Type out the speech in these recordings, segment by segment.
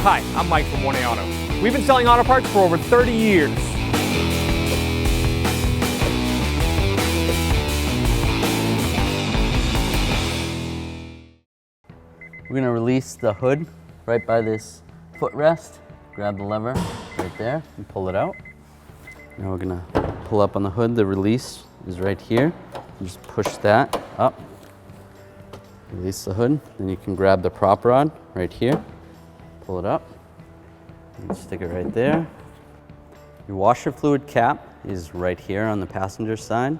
Hi, I'm Mike from 1A Auto. We've been selling auto parts for over 30 years. We're going to release the hood right by this footrest. Grab the lever right there and pull it out. Now we're going to pull up on the hood. The release is right here. You just push that up. Release the hood. Then you can grab the prop rod right here. Pull it up. And stick it right there. Your washer fluid cap is right here on the passenger side.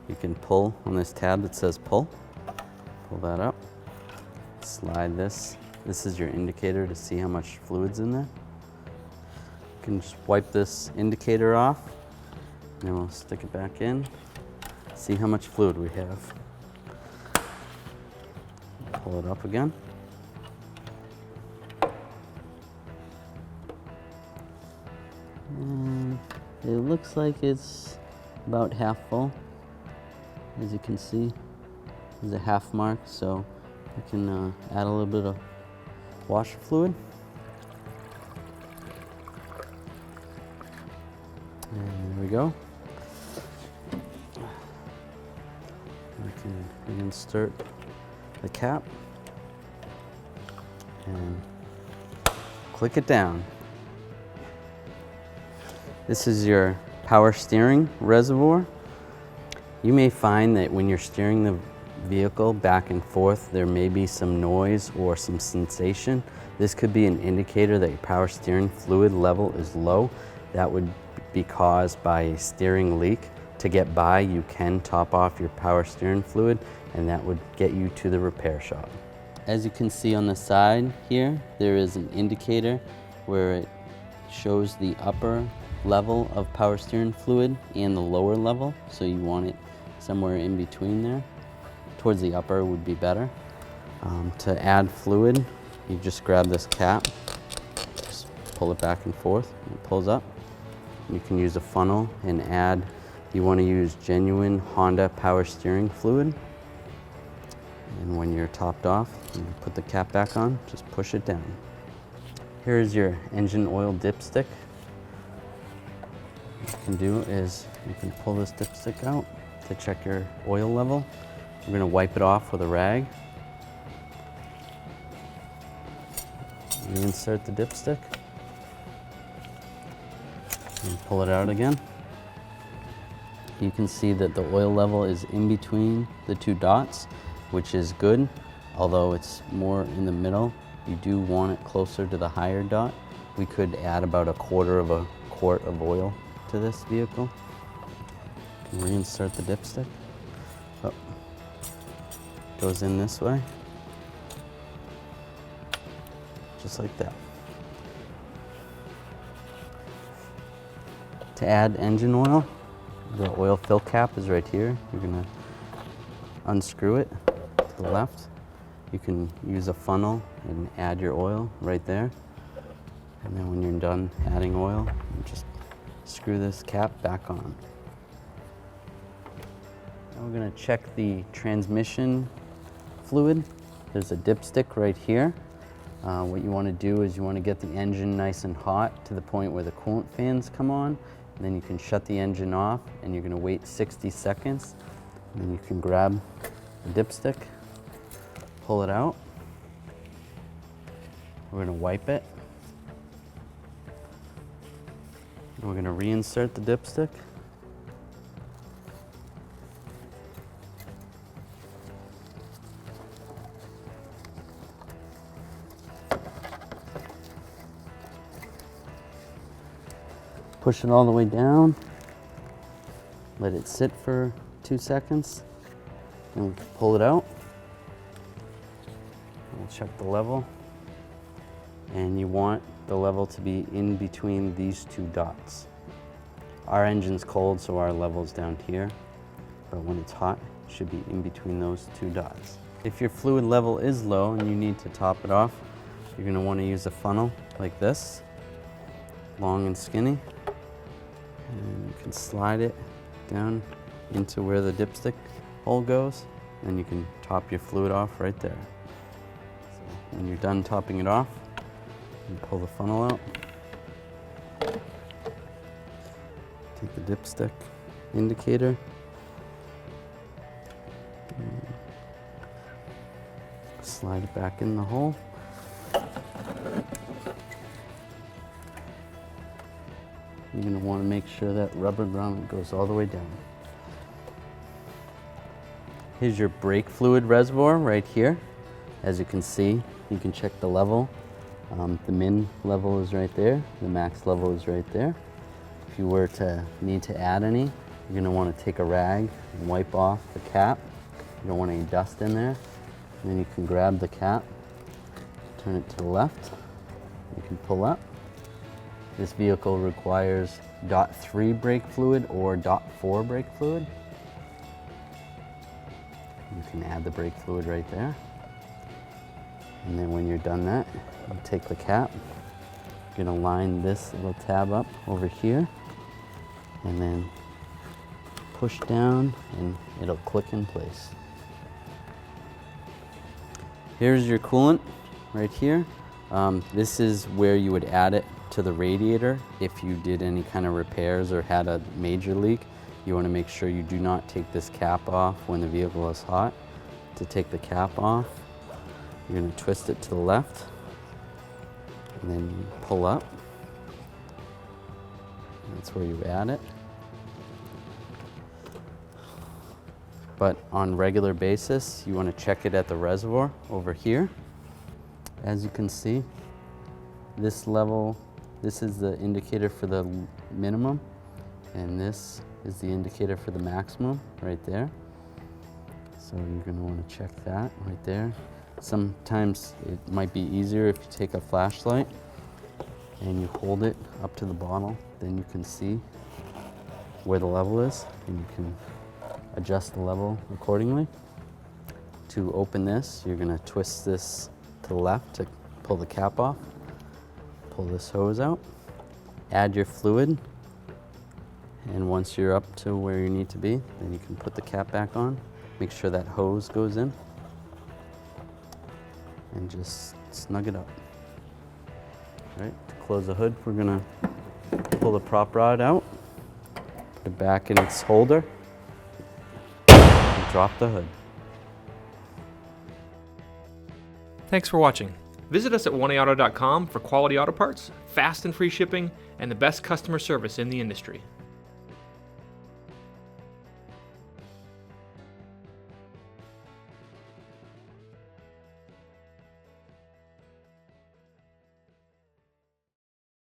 You can pull on this tab that says pull. Pull that up. Slide this. This is your indicator to see how much fluid's in there. You can just wipe this indicator off, and then we'll stick it back in. See how much fluid we have. Pull it up again. And it looks like it's about half full. As you can see, there's a half mark, so we can add a little bit of washer fluid. And there we go. We can reinsert the cap and click it down. This is your power steering reservoir. You may find that when you're steering the vehicle back and forth, there may be some noise or some sensation. This could be an indicator that your power steering fluid level is low. That would be caused by a steering leak. To get by, you can top off your power steering fluid, and that would get you to the repair shop. As you can see on the side here, there is an indicator where it shows the upper level of power steering fluid and the lower level, so you want it somewhere in between there. Towards the upper would be better. To add fluid, you just grab this cap, just pull it back and forth, and it pulls up. You can use a funnel and add, you want to use genuine Honda power steering fluid. And when you're topped off, you put the cap back on, just push it down. Here's your engine oil dipstick. What you can do is you can pull this dipstick out to check your oil level. We're going to wipe it off with a rag. Reinsert the dipstick. And pull it out again. You can see that the oil level is in between the two dots, which is good. Although it's more in the middle, you do want it closer to the higher dot. We could add about 1/4 of a quart of oil to this vehicle. Reinsert the dipstick. Oh. Goes in this way, just like that. To add engine oil, the oil fill cap is right here. You're gonna unscrew it to the left. You can use a funnel and add your oil right there. And then when you're done adding oil, you just screw this cap back on. Now we're gonna check the transmission fluid. There's a dipstick right here. What you want to do is you want to get the engine nice and hot to the point where the coolant fans come on, and then you can shut the engine off, and you're going to wait 60 seconds. And then you can grab the dipstick, pull it out. We're going to wipe it. And we're going to reinsert the dipstick. Push it all the way down, let it sit for 2 seconds, and we can pull it out. We'll check the level, and you want the level to be in between these two dots. Our engine's cold, so our level's down here, but when it's hot, it should be in between those two dots. If your fluid level is low and you need to top it off, you're going to want to use a funnel like this, long and skinny. And you can slide it down into where the dipstick hole goes, and you can top your fluid off right there. So when you're done topping it off, And pull the funnel out. Take the dipstick indicator. Slide it back in the hole. You're going to want to make sure that rubber grommet goes all the way down. Here's your brake fluid reservoir right here. As you can see, you can check the level. The min level is right there. The max level is right there. If you were to need to add any, you're going to want to take a rag and wipe off the cap. You don't want any dust in there. And then you can grab the cap, turn it to the left. You can pull up. This vehicle requires .3 brake fluid or .4 brake fluid. You can add the brake fluid right there. And then when you're done that, you take the cap. You're gonna line this little tab up over here and then push down and it'll click in place. Here's your coolant right here. This is where you would add it to the radiator if you did any kind of repairs or had a major leak. You want to make sure you do not take this cap off when the vehicle is hot. To take the cap off, you're going to twist it to the left and then you pull up. That's where you add it. But on regular basis, you want to check it at the reservoir over here. As you can see, this level, this is the indicator for the minimum, and this is the indicator for the maximum right there. So you're going to want to check that right there. Sometimes it might be easier if you take a flashlight and you hold it up to the bottle, then you can see where the level is and you can adjust the level accordingly. To open this, you're going to twist this to the left to pull the cap off. Pull this hose out. Add your fluid. And once you're up to where you need to be, then you can put the cap back on. Make sure that hose goes in. And just snug it up. All right, to close the hood, we're going to pull the prop rod out. Put it back in its holder. Drop the hood. Thanks for watching. Visit us at oneauto.com for quality auto parts, fast and free shipping, and the best customer service in the industry.